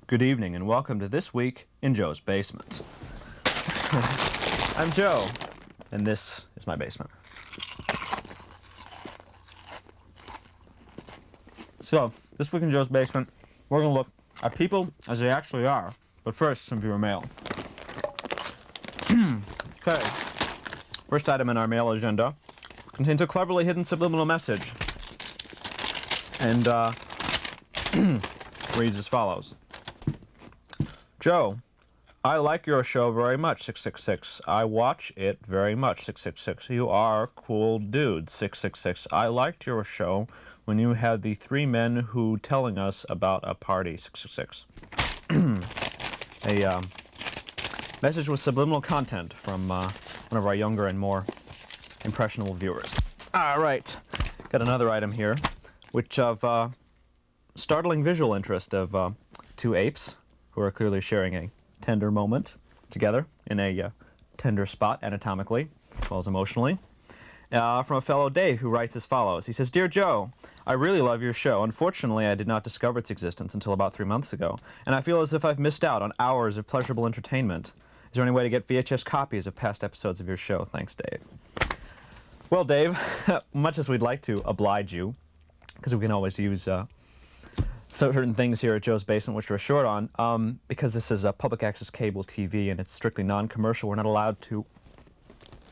Good evening and welcome to This Week in Joe's Basement. I'm Joe, and this is my basement. So, this week in Joe's Basement, we're going to look at people as they actually are, but first, some viewer mail. Okay, first item in our mail agenda contains a cleverly hidden subliminal message, and reads as follows. Joe, I like your show very much, 666. I watch it very much, 666. You are cool dude, 666. I liked your show when you had the three men who telling us about a party, 666. A message with subliminal content from one of our younger and more impressionable viewers. All right, got another item here, which of startling visual interest of two apes who are clearly sharing a tender moment together in a tender spot anatomically as well as emotionally. From a fellow Dave who writes as follows. He says, Dear Joe, I really love your show. Unfortunately, I did not discover its existence until about 3 months ago, and I feel as if I've missed out on hours of pleasurable entertainment. Is there any way to get VHS copies of past episodes of your show? Thanks, Dave. Well, Dave, much as we'd like to oblige you, because we can always use certain things here at Joe's Basement which we're short on, because this is a public access cable TV and it's strictly non-commercial, we're not allowed to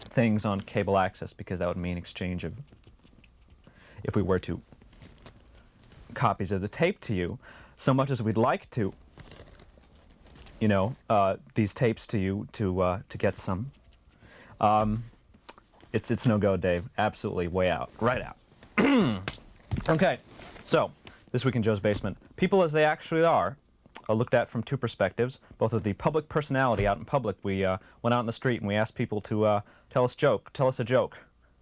things on cable access because that would mean exchange of, if we were to, copies of the tape to you. So much as we'd like to, you know, these tapes to you to get some, it's no go, Dave. Absolutely way out, right out. Okay, so this week in Joe's Basement, people as they actually are, looked at from two perspectives, both of the public personality out in public. We went out in the street and we asked people to tell us a joke,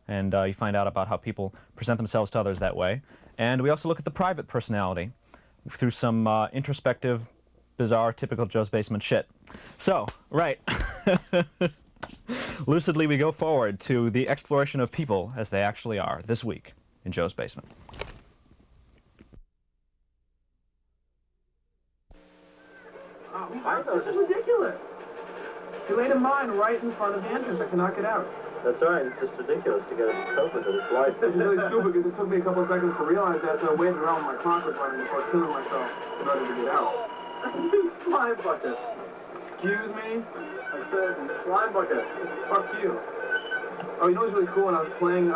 and you find out about how people present themselves to others that way. And we also look at the private personality through some introspective, bizarre, typical Joe's Basement shit. So, right, lucidly we go forward to the exploration of people as they actually are this week in Joe's Basement. I thought this is ridiculous. You laid a mine right in front of the entrance. I cannot get out. That's right. It's just ridiculous to get a cope with it. It's life. It's really stupid because it took me a couple of seconds to realize that, so I waited around with my clock was running before killing myself in order to get out. You slime bucket. Excuse me? I said slime bucket. Fuck you. Oh, you know what's really cool? When I was playing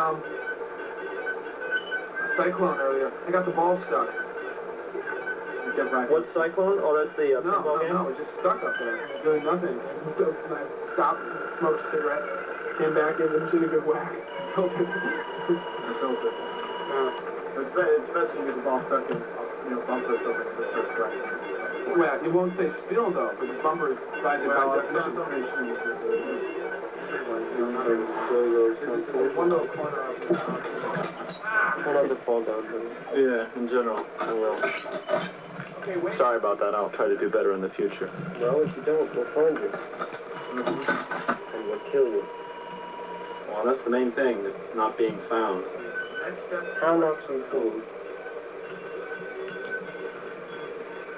Cyclone earlier, I got the ball stuck. What Cyclone? Oh, that's the pinball game? No, it was just stuck up there. It was doing nothing. And I stopped, smoked a cigarette, came back in, and did a good whack. Filled it. It's best you get the ball stuck in, bumper so it starts cracking. Well, it won't stay still, though, but the bumper is by definition. One little corner of it. One other fall down. Yeah, in general, I will. Sorry about that. I'll try to do better in the future. Well, if you don't, we'll find you. And we'll kill you. Well, that's the main thing, not being found. How not so soon?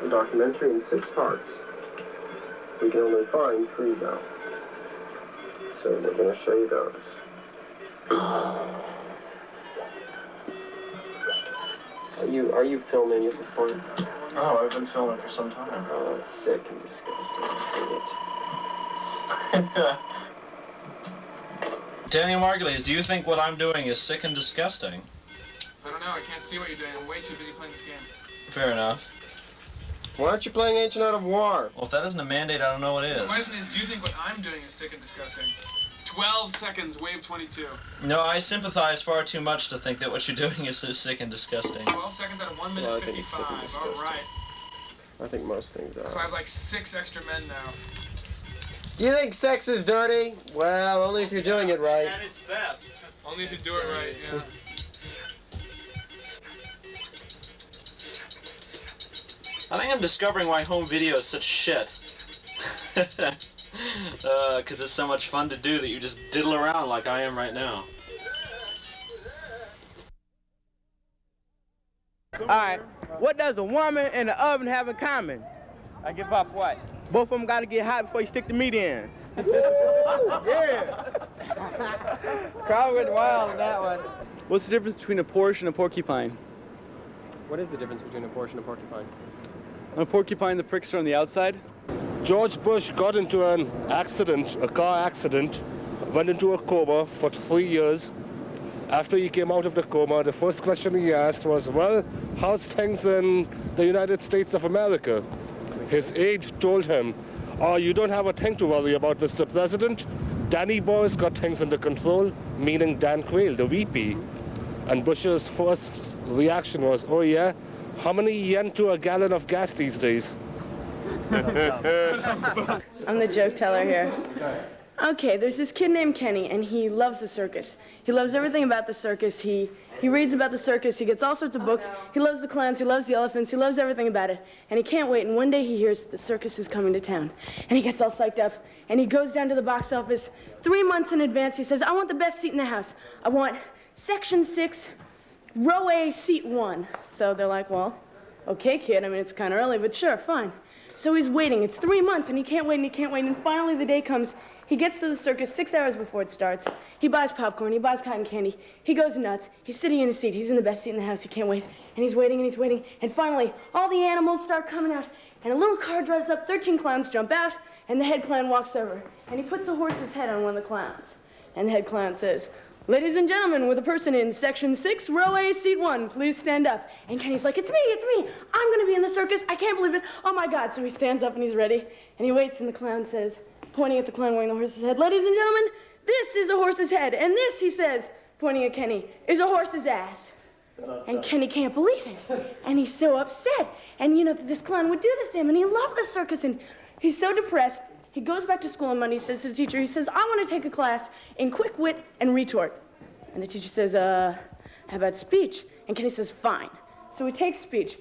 A documentary in 6 parts. We can only find 3, though. So we're going to show you those. Are you filming at this point? Oh, I've been filming for some time. Oh, that's sick and disgusting. Danny Margulies, do you think what I'm doing is sick and disgusting? I don't know. I can't see what you're doing. I'm way too busy playing this game. Fair enough. Why aren't you playing Ancient Art of War? Well, if that isn't a mandate, I don't know what is. The question is, do you think what I'm doing is sick and disgusting? 12 seconds, wave 22. No, I sympathize far too much to think that what you're doing is so sick and disgusting. 12 seconds out of 1 minute Well, I think it's sick and 55. All disgusting. I think most things are. So I have like 6 extra men now. Do you think sex is dirty? Well, only if you're doing it right. At its best. Only if you do it right, yeah. I think I'm discovering why home video is such shit. Because it's so much fun to do that you just diddle around like I am right now. Alright, what does a woman and the oven have in common? I give up what? Both of them gotta get hot before you stick the meat in. Yeah. Crowd went wild on that one. What's the difference between a Porsche and a porcupine? What is the difference between a Porsche and a porcupine? On a porcupine, the pricks are on the outside. George Bush got into an accident, a car accident, went into a coma for 3 years. After he came out of the coma, the first question he asked was, well, how's things in the United States of America? His aide told him, oh, you don't have a thing to worry about, Mr. President. Danny Boy's got things under control, meaning Dan Quayle, the VP. And Bush's first reaction was, oh yeah, how many yen to a gallon of gas these days? I'm the joke teller here. Okay, there's this kid named Kenny, and he loves the circus. He loves everything about the circus. He reads about the circus. He gets all sorts of books. He loves the clowns. He loves the elephants. He loves everything about it. And he can't wait. And one day he hears that the circus is coming to town. And he gets all psyched up. And he goes down to the box office 3 months in advance. He says, I want the best seat in the house. I want section 6, row A, seat 1. So they're like, well, okay, kid. I mean, it's kind of early, but sure, fine. So he's waiting. It's 3 months, and he can't wait, and he can't wait. And finally, the day comes. He gets to the circus 6 hours before it starts. He buys popcorn. He buys cotton candy. He goes nuts. He's sitting in his seat. He's in the best seat in the house. He can't wait. And he's waiting, and he's waiting. And finally, all the animals start coming out. And a little car drives up. 13 clowns jump out. And the head clown walks over. And he puts a horse's head on one of the clowns. And the head clown says, ladies and gentlemen, with a person in section 6, row A, seat 1, please stand up. And Kenny's like, it's me. I'm going to be in the circus. I can't believe it. Oh, my God. So he stands up, and he's ready. And he waits, and the clown says, pointing at the clown wearing the horse's head, ladies and gentlemen, this is a horse's head. And this, he says, pointing at Kenny, is a horse's ass. And Kenny can't believe it. And he's so upset. And, you know, this clown would do this to him. And he loved the circus. And he's so depressed. He goes back to school on Monday. He says to the teacher, he says, I want to take a class in quick wit and retort. And the teacher says, how about speech? And Kenny says, fine. So he takes speech.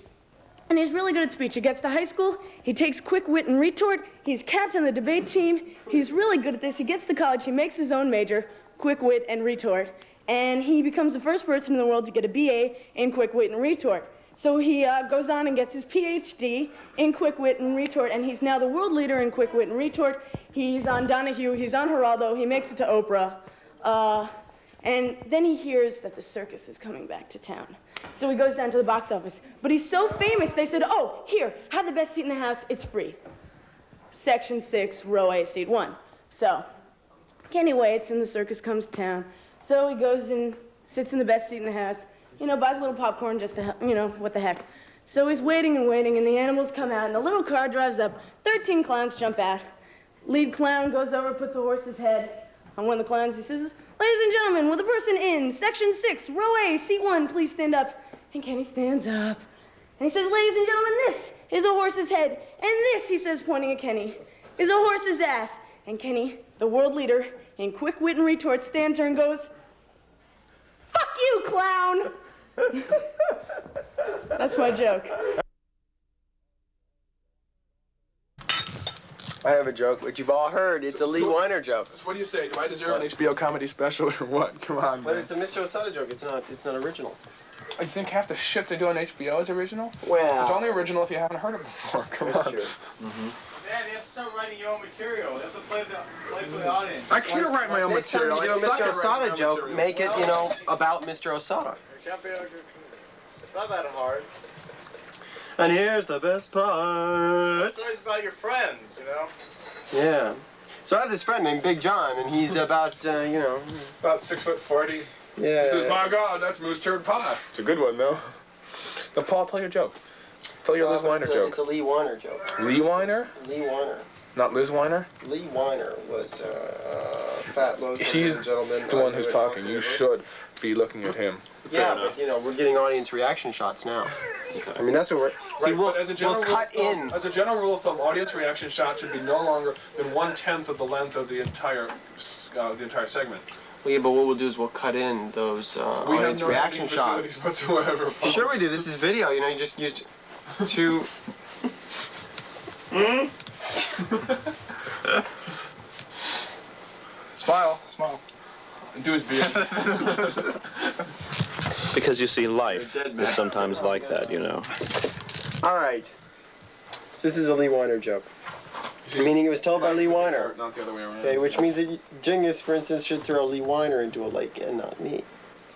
And he's really good at speech. He gets to high school. He takes quick wit and retort. He's captain of the debate team. He's really good at this. He gets to college. He makes his own major, quick wit and retort. And he becomes the first person in the world to get a BA in quick wit and retort. So he goes on and gets his PhD in quick wit and retort, and he's now the world leader in quick wit and retort. He's on Donahue, he's on Geraldo, he makes it to Oprah. And then he hears that the circus is coming back to town. So he goes down to the box office. But he's so famous, they said, oh, here, have the best seat in the house, it's free. Section 6, row A, seat 1. So Kenny waits, and the circus comes to town. So he goes and sits in the best seat in the house. You know, buys a little popcorn just to, you know, what the heck. So he's waiting and waiting, and the animals come out, and the little car drives up. 13 clowns jump out. Lead clown goes over, puts a horse's head on one of the clowns. He says, ladies and gentlemen, with a person in section 6, row A, seat 1, please stand up. And Kenny stands up. And he says, ladies and gentlemen, this is a horse's head. And this, he says, pointing at Kenny, is a horse's ass. And Kenny, the world leader in quick wit and retort, stands there and goes, fuck you, clown! That's my joke. I have a joke, which you've all heard. It's a Lee Weiner joke. So what do you say? Do I deserve an HBO comedy special or what? Come on, But man. it's a Mr. Osada joke. It's not original. I think half the shit they do on HBO is original? Well, It's only original if you haven't heard it before. Come that's on. true. Man, you have to start writing your own material. You have to play for the audience. I can't write my own Next time material. you do a I suck Mr. at writing Osada my joke, material. make it, you know, about Mr. Osada. It's not that hard. And here's the best part. Stories about your friends, you know? Yeah. So I have this friend named Big John, and he's about, you know. About 6'40". Yeah. He says, my God, that's moose turd pie. It's a good one, though. Now, Paul, tell your joke. Tell your Liz Weiner joke. It's a Lee Weiner joke. Lee Weiner? Lee Weiner. Not Liz Weiner? Lee Weiner was fat, loathsome He's gentleman. the one who's talking. You should be looking at him. Yeah, but you know, we're getting audience reaction shots now. Okay. I mean, that's what we're... See, right, we'll, as a general we'll cut in. As a general rule of thumb, audience reaction shots should be no longer than 1/10 of the length of the entire segment. Well, yeah, but what we'll do is we'll cut in those audience reaction shots. Whatsoever. Sure we do. This is video. You know, you just used two... Smile. Do his beard. Because you see, life is sometimes like that, you know. All right. So this is a Lee Weiner joke. Meaning it was told by Lee Weiner. Not the other way around. Okay, which means that Jengis, for instance, should throw Lee Weiner into a lake and not me.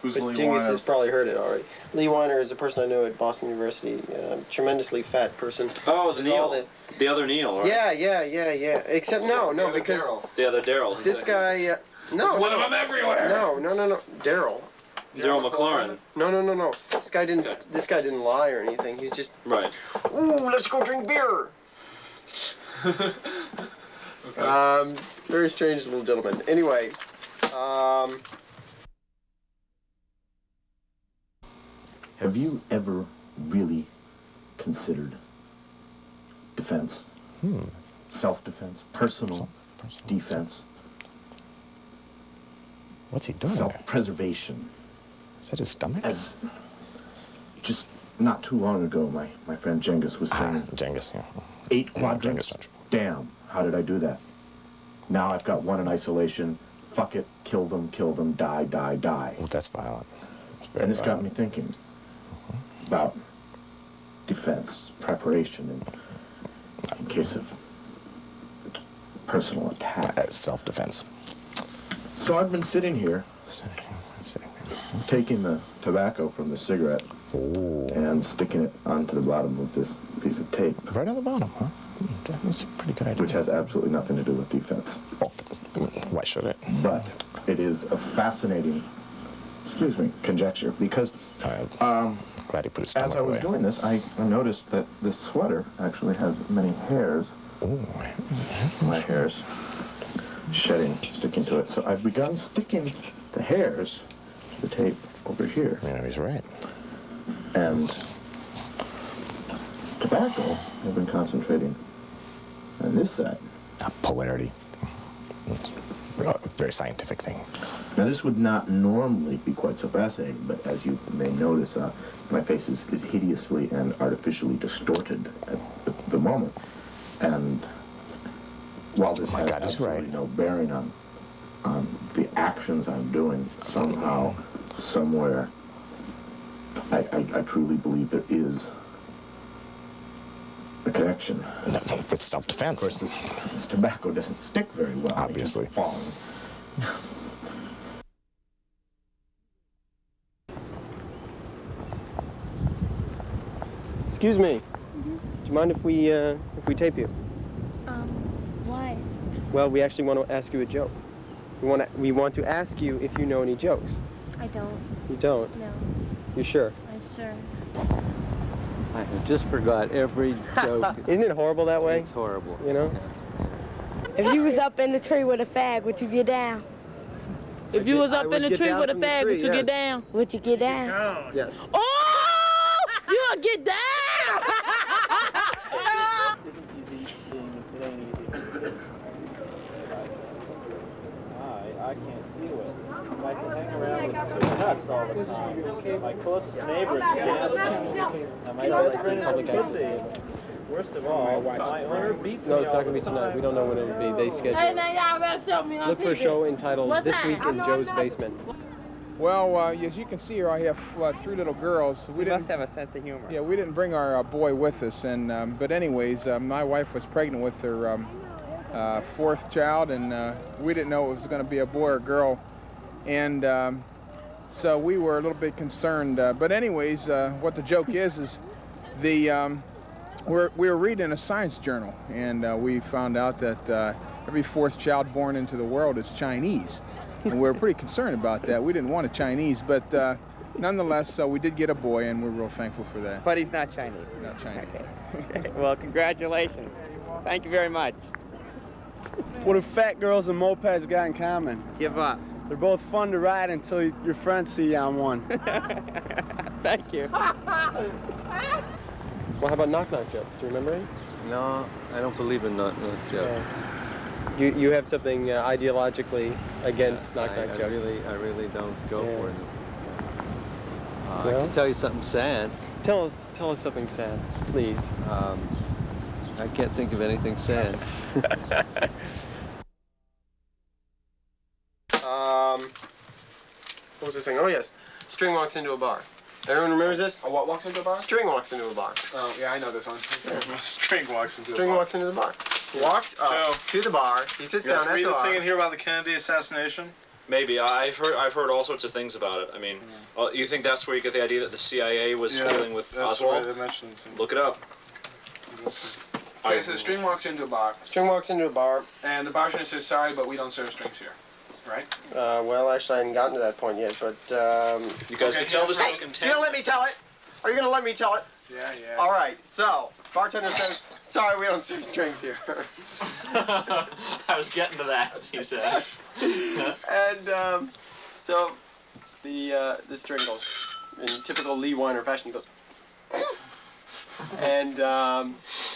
Who's But Lee Jengis Weiner? has probably heard it already. Lee Weiner is a person I know at Boston University, tremendously fat person. Oh, the Neil. The other Neil, right? Yeah. Except no, because The other Daryl. this guy, no. One of them everywhere. No. Daryl. Daryl McLaurin. No. This guy didn't lie or anything. He's just, Right. ooh, let's go drink beer. Okay. Very strange little gentleman. Anyway, Have you ever really considered defense? Self-defense, personal defense. What's he doing? Self-preservation. Is that his stomach? As just not too long ago, my friend Jengis was saying, Jengis, yeah. 8 quadrants. Damn, how did I do that? Now I've got one in isolation. Fuck it, kill them, die. Oh, that's violent. And this got me thinking about defense, preparation in case of personal attack. Self-defense. So I've been sitting here, taking the tobacco from the cigarette and sticking it onto the bottom of this piece of tape. Right on the bottom, huh? That's a pretty good idea. Which has absolutely nothing to do with defense. Oh, why should it? But it is a fascinating, conjecture, because glad he put his stomach as I was away. doing this, I noticed that the sweater actually has many hairs. My hairs sticking to it. So I've begun sticking the hairs to the tape over here. Yeah, he's right. And tobacco, I've been concentrating on this side. Polarity. It's a very scientific thing. Now, this would not normally be quite so fascinating, but as you may notice, my face is hideously and artificially distorted at the moment. And while this has absolutely no bearing on the actions I'm doing, somehow, somewhere, I truly believe there is a connection. With self-defense. Of course, this tobacco doesn't stick very well. Obviously. It keeps falling. excuse me. Do you mind if we tape you? Why? Well, we actually want to ask you a joke. We want to ask you if you know any jokes. I don't. You don't? No. You sure? I'm sure. I just forgot every joke. Isn't it horrible that way? It's horrible. You know? If you was up in the tree with a fag, would you get down? If you was up in the tree with a fag, would you get down? Would you get down? Yes. Oh! You'll get down! I can't see it. I can hang around with two nuts all the time. My closest neighbor is my best friend is pussy. Worst of all, my owner beats me. No, it's not going to be tonight. We don't know when it'll be. They schedule Hey, it. now y'all better show me on Look for a TV. show entitled What's This that? Week in Joe's Basement. Well, as you can see here, I have 3 little girls. We must have a sense of humor. Yeah, we didn't bring our boy with us, and but anyways, my wife was pregnant with her 4th child, and we didn't know it was going to be a boy or girl, and so we were a little bit concerned. But anyways, what the joke is the we were reading a science journal, and we found out that every 4th child born into the world is Chinese. And we were pretty concerned about that. We didn't want a Chinese, but nonetheless, we did get a boy, and we're real thankful for that. But he's not Chinese. Not Chinese. Okay. Well, congratulations. Thank you very much. What do fat girls and mopeds got in common? Give up. They're both fun to ride until your friends see you on one. Thank you. Well, how about knock-knock jokes? Do you remember any? No, I don't believe in knock-knock jokes. You have something ideologically against knock-knock jokes? I really don't go for them. I Well? can tell you something sad. Tell us something sad, please. I can't think of anything sad. What was I saying? Oh, yes. String walks into a bar. Everyone remembers this? What walks into a bar? String walks into a bar. Oh, yeah, I know this one. String walks into String a bar. walks into the bar. Walks up to the bar. He sits down at Read the this bar. thing in here about the Kennedy assassination? Maybe. I've heard all sorts of things about it. I mean, you think that's where you get the idea that the CIA was dealing with Oswald? That's what I mentioned. Look it up. Okay, so String walks into a bar. String walks into a bar. And the bartender says, sorry, but we don't serve strings here. Right? Well, actually, I hadn't gotten to that point yet, but, You guys can tell this Hey, you gonna let me tell it? Are you gonna let me tell it? Yeah. All right, so, bartender says, sorry, we don't serve strings here. I was getting to that, he said. And, so, the string goes, in typical Lee Weiner fashion, he goes, and,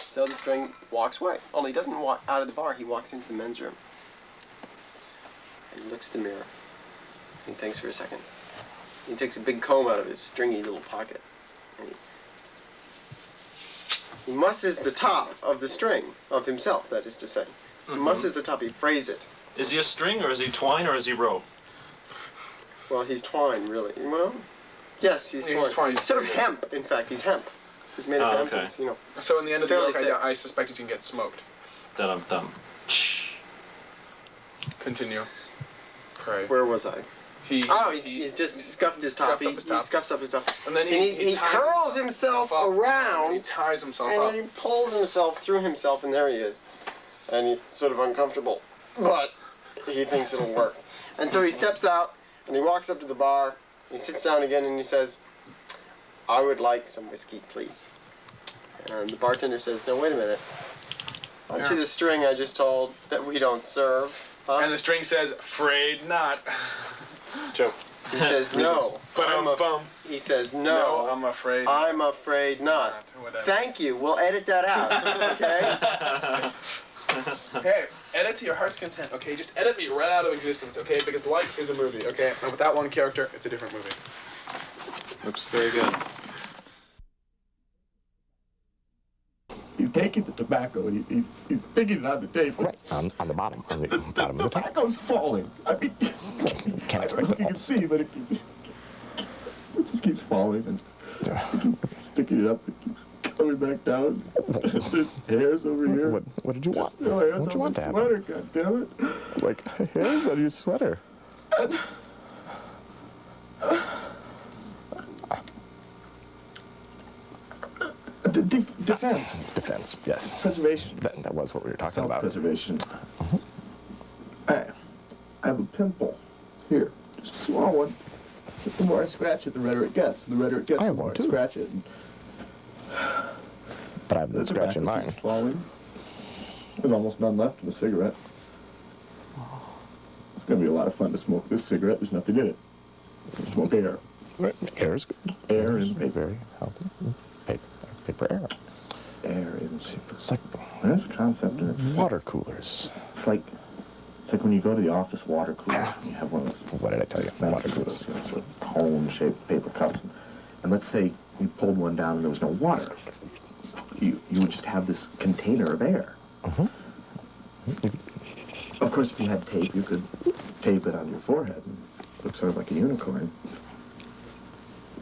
so the string walks away. Only he doesn't walk out of the bar, he walks into the men's room. And he looks at the mirror and thinks for a second. He takes a big comb out of his stringy little pocket. And he musses the top of the string, of himself, that is to say. He musses the top, he frays it. Is he a string, or is he twine, or is he rope? Well, he's twine, really. Well, yes, he's twine. Sort of hemp, in fact, he's hemp. He's made of hemp, okay. it's, you know. So in the end of the fairly joke, thick. I suspect he's going to get smoked. Dum-dum. Continue. Pray. Where was I? He's just scuffed his top. He scuffs up his top. And then he curls himself around. He ties himself and up. then he pulls himself through himself, and there he is. And he's sort of uncomfortable, but he thinks it'll work. And so he steps out, and he walks up to the bar, he sits down again, and he says, I would like some whiskey, please. And the bartender says, no, wait a minute. Aren't you the string I just told that we don't serve? Huh? And the string says, afraid not. Joke. He says, no. He says, no. I'm afraid. I'm afraid not. Thank you. We'll edit that out, okay? Hey, edit to your heart's content, okay? Just edit me right out of existence, okay? Because life is a movie, okay? And without one character, it's a different movie. Looks very good. He's taking the tobacco and he's sticking it on the table. Right, on the bottom of the tape. Tobacco's falling. I mean, I don't know if you can see, but it just keeps falling and he keeps sticking it up. It keeps coming back down. There's hairs over here. What did you want? Hairs What did you on want my to happen? sweater, goddammit. Like hairs on your sweater. Defense. Defense, yes. Preservation. That was what we were talking about. Self-preservation. I have a pimple here, just a small one. But the more I scratch it, the redder it gets. And the redder it gets, the more I scratch it. And but I've been scratching mine. Falling. There's almost none left of the cigarette. It's going to be a lot of fun to smoke this cigarette. There's nothing in it. Smoke air. Right. Air is good. Air and paper. Very healthy. Paper air. Air in paper. It's like there's a concept in it. Water coolers. It's like when you go to the office water cooler. You have one of those. What did I tell you? Water coolers. Sort of cone-shaped paper cups. And let's say you pulled one down and there was no water. You would just have this container of air. Of course, if you had tape, you could tape it on your forehead and look sort of like a unicorn.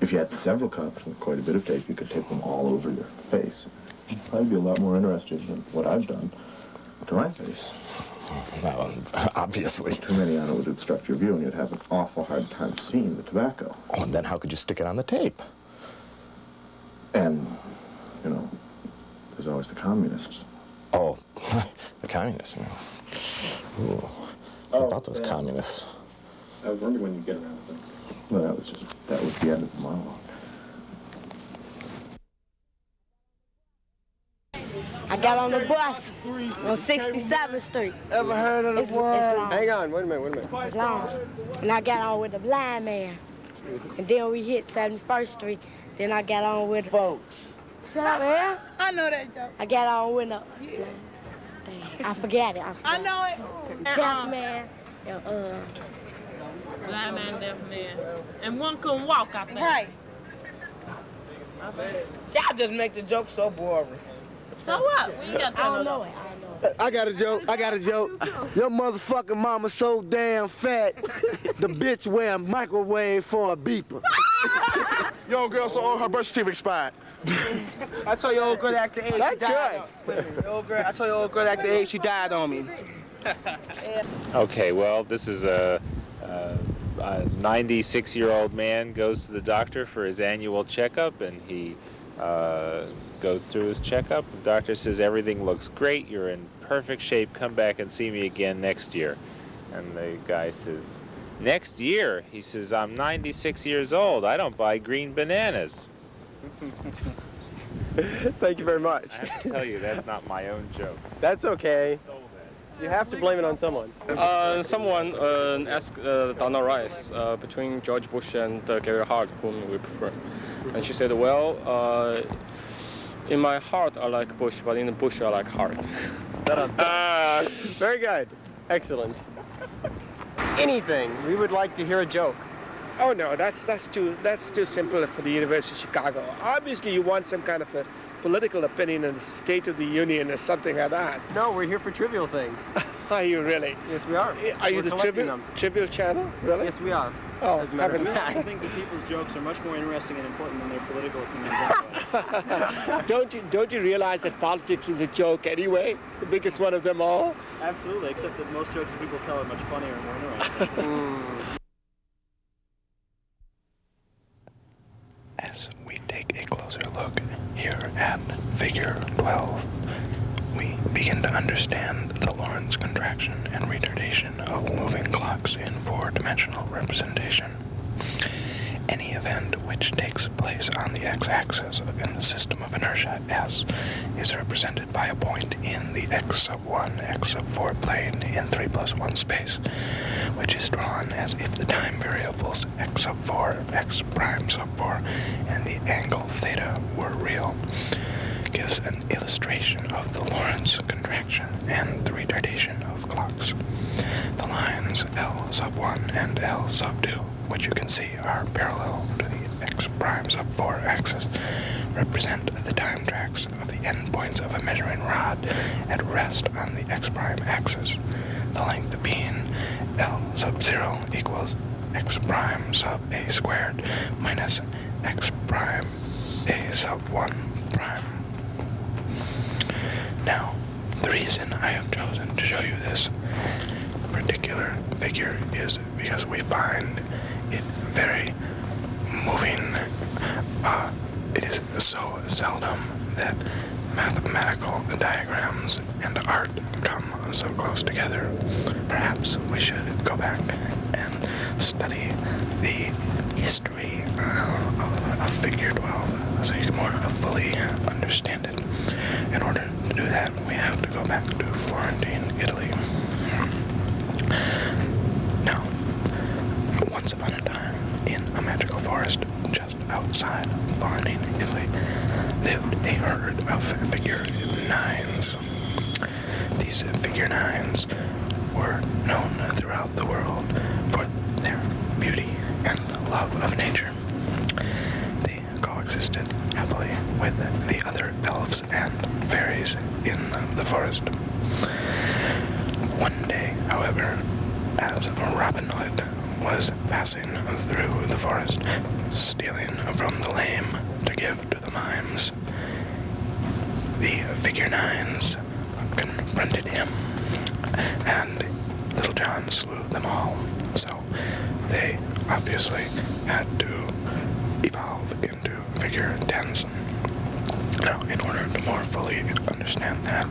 If you had several cups with quite a bit of tape, you could tape them all over your face. You'd probably be a lot more interested than what I've done to my face. Well, obviously. Too many on it would obstruct your view, and you'd have an awful hard time seeing the tobacco. Oh, and then how could you stick it on the tape? And, you know, there's always the communists. Oh, the communists. Ooh. What about those communists? I was wondering when you get around to that. Well, that was the end of the monologue. I got on the bus on 67th Street. Ever heard of the It's long. Hang on, wait a minute. It's long. And I got on with the blind man. And then we hit 71st Street. Then I got on with folks. Shut up, man. I know that joke. I got on with the I forgot it. I know it. Deaf man. Blind man, deaf man. And one couldn't walk, I think. Right. Y'all just make the joke so boring. So what? We got I don't know it. I got a joke. Your motherfucking mama so damn fat, the bitch wear a microwave for a beeper. Your old girl, so all her birth certificate expired. I told your old girl at the age she died. I told your old girl at the age she died on me. Okay, well, this is a 96-year-old man goes to the doctor for his annual checkup, and he goes through his checkup. The doctor says, everything looks great, you're in perfect shape, come back and see me again next year. And the guy says, next year? He says, I'm 96 years old, I don't buy green bananas. Thank you very much. I have to tell you, that's not my own joke. That's okay. You have to blame it on someone. Someone asked Donna Rice between George Bush and Gary Hart, whom we prefer. And she said, well, in my heart I like Bush, but in the bush I like Hart. Very good. Excellent. Anything. We would like to hear a joke. Oh no, that's too simple for the University of Chicago. Obviously, you want some kind of a political opinion on the State of the Union or something like that. No, we're here for trivial things. Are you really? Yes, we are. Are you the trivial channel? Really? Yes, we are. Oh, As a matter of fact, I think the people's jokes are much more interesting and important than their political opinions anyway. Don't you realize that politics is a joke anyway? The biggest one of them all? Absolutely, except that most jokes that people tell are much funnier and more interesting. As we take a closer look here at Figure 12, we begin to understand the Lorentz contraction and retardation of moving clocks in four-dimensional representation. Any event which takes place on the x-axis in the system of inertia S is represented by a point in the x sub 1, x sub 4 plane in 3+1 space, which is drawn as if the time variables x sub 4, x prime sub 4, and the angle theta were real. Gives an illustration of the Lorentz contraction and the retardation of clocks. The lines L sub 1 and L sub 2, which you can see are parallel to the x prime sub 4 axis, represent the time tracks of the endpoints of a measuring rod at rest on the x prime axis, the length being L sub 0 equals x prime sub a squared minus x prime a sub 1 prime. Now, the reason I have chosen to show you this particular figure is because we find it very moving. It is so seldom that mathematical diagrams and art come so close together. Perhaps we should go back and study the history of Figure 12 so you can more fully understand it. In order to do that, we have to go back to Florentine, Italy. Now, once upon a time, in a magical forest just outside Florentine, Italy, lived a herd of figure 9s. These figure 9s were known throughout the world for their beauty and love of nature. They coexisted happily with the other elves and fairies in the forest. One day, however, as Robin Hood was passing through the forest, stealing from the lame to give to the mimes, the figure 9s confronted him, and Little John slew them all. So they obviously had to evolve into figure 10s. Now, in order to more fully understand that,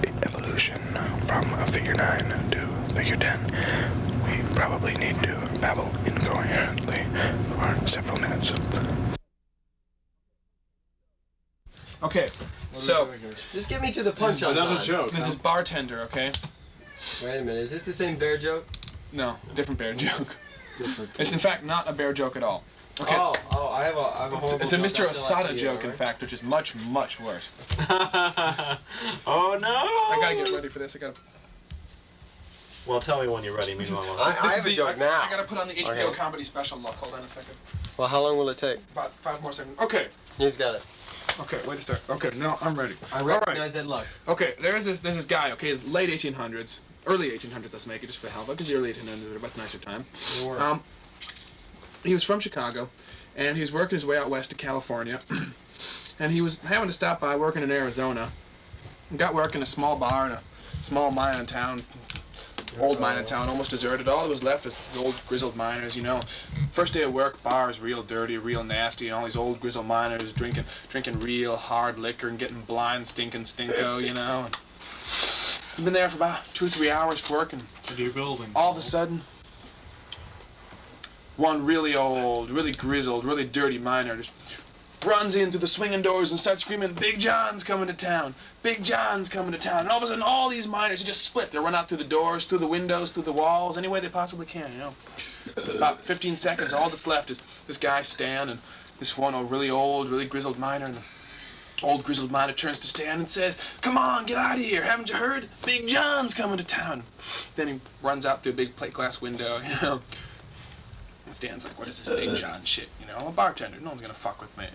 the evolution from a figure 9 to figure 10, We probably need to babble incoherently for several minutes. Okay, so just get me to the punch on another time. joke. This is bartender, okay? Wait a minute, is this the same bear joke? No, different bear joke. Different. It's in fact not a bear joke at all. Okay. Oh, I have a horrible It's a joke. Mr. That's all I Osada can joke, do, in fact, which is much, much worse. Oh no! I gotta get ready for this. Well, tell me when you're ready. Meanwhile, I have a joke now. I gotta put on the HBO Okay. comedy special look. Hold on a second. Well, how long will it take? About 5 more seconds. Okay. He's got it. Okay, way to start. Okay, now I'm ready. I recognize that look. Okay, there's this guy, okay, late 1800s, early 1800s, let's make it just for hell, because the early 1800s are a much nicer time. He was from Chicago, and he was working his way out west to California, and he was having to stop by working in Arizona, and got work in a small bar in a small mining town, old mining town, almost deserted. All that was left is the old grizzled miners, you know. First day of work, bar is real dirty, real nasty, and all these old grizzled miners drinking real hard liquor and getting blind, stinking stinko, you know. And he's been there for about 2 or 3 hours working. What are you building? All of a sudden, one really old, really grizzled, really dirty miner just runs in through the swinging doors and starts screaming, "Big John's coming to town! Big John's coming to town!" And all of a sudden, all these miners just split. They run out through the doors, through the windows, through the walls, any way they possibly can, you know. About 15 seconds, all that's left is this guy Stan and this one really old, really grizzled miner. And the old grizzled miner turns to Stan and says, "Come on, get out of here! Haven't you heard? Big John's coming to town!" Then he runs out through a big plate glass window, you know. And Stan's like, "What is this Big John shit? You know, I'm a bartender. No one's gonna fuck with me."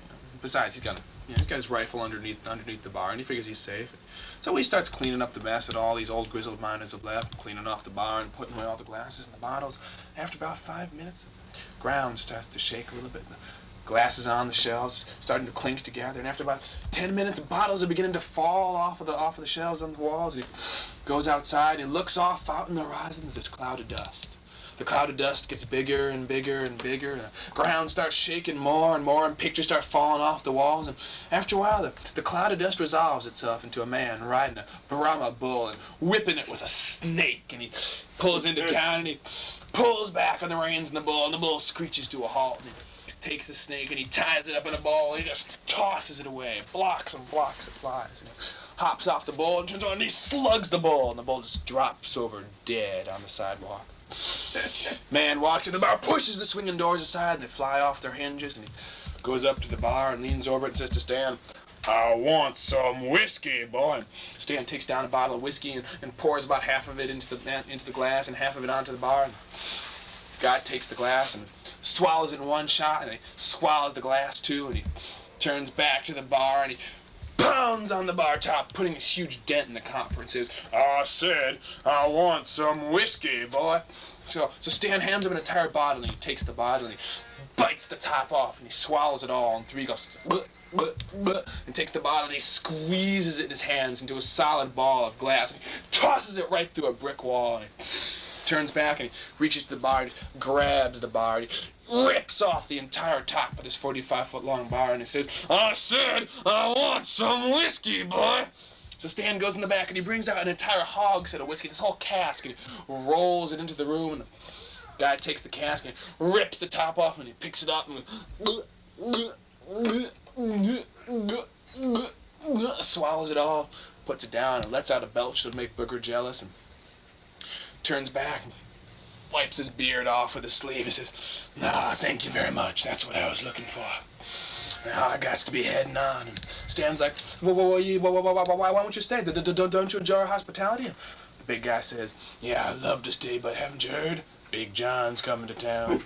Besides, he's got his rifle underneath the bar, and he figures he's safe. So he starts cleaning up the mess that all these old grizzled miners have left, cleaning off the bar and putting away all the glasses and the bottles. After about 5 minutes, the ground starts to shake a little bit. The glasses on the shelves starting to clink together, and after about 10 minutes, bottles are beginning to fall off of the shelves on the walls. And he goes outside and looks off out in the horizon. There's this cloud of dust. The cloud of dust gets bigger and bigger and bigger, and the ground starts shaking more and more, and pictures start falling off the walls. And after a while, the cloud of dust resolves itself into a man riding a Brahma bull and whipping it with a snake. And he pulls into town, and he pulls back on the reins in the bull screeches to a halt. And he takes the snake, and he ties it up in a ball, and he just tosses it away, blocks and blocks it flies. And he hops off the bull and turns on, and he slugs the bull, and the bull just drops over dead on the sidewalk. Man walks in the bar, pushes the swinging doors aside, and they fly off their hinges, and he goes up to the bar and leans over it and says to Stan, "I want some whiskey, boy." And Stan takes down a bottle of whiskey and pours about half of it into the glass and half of it onto the bar. And the guy takes the glass and swallows it in one shot, and he swallows the glass too, and he turns back to the bar and he pounds on the bar top, putting this huge dent in the copper, and says, "I said, I want some whiskey, boy." So Stan hands him an entire bottle, and he takes the bottle, and he bites the top off, and he swallows it all, and three goes, "Bleh, bleh, bleh," and takes the bottle, and he squeezes it in his hands into a solid ball of glass, and he tosses it right through a brick wall, and he turns back, and he reaches to the bar, and he grabs the bar, and he rips off the entire top of this 45-foot-long bar, and he says, "I said, I want some whiskey, boy." So Stan goes in the back, and he brings out an entire hogshead of whiskey, this whole cask, and he rolls it into the room, and the guy takes the cask and rips the top off, and he picks it up and swallows it all, puts it down, and lets out a belch that would make Booker jealous, and turns back and wipes his beard off with his sleeve. He says, "Ah, thank you very much. That's what I was looking for. Now I got to be heading on." And Stan's like, why won't you stay? Don't you enjoy our hospitality? And the big guy says, "Yeah, I'd love to stay, but haven't you heard? Big John's coming to town."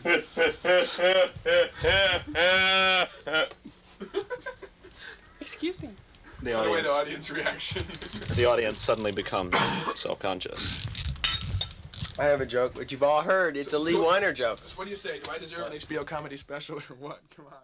Excuse me. The audience reaction. The audience suddenly becomes self-conscious. I have a joke, which you've all heard. It's a Lee Weiner joke. So what do you say? Do I deserve an HBO comedy special or what? Come on.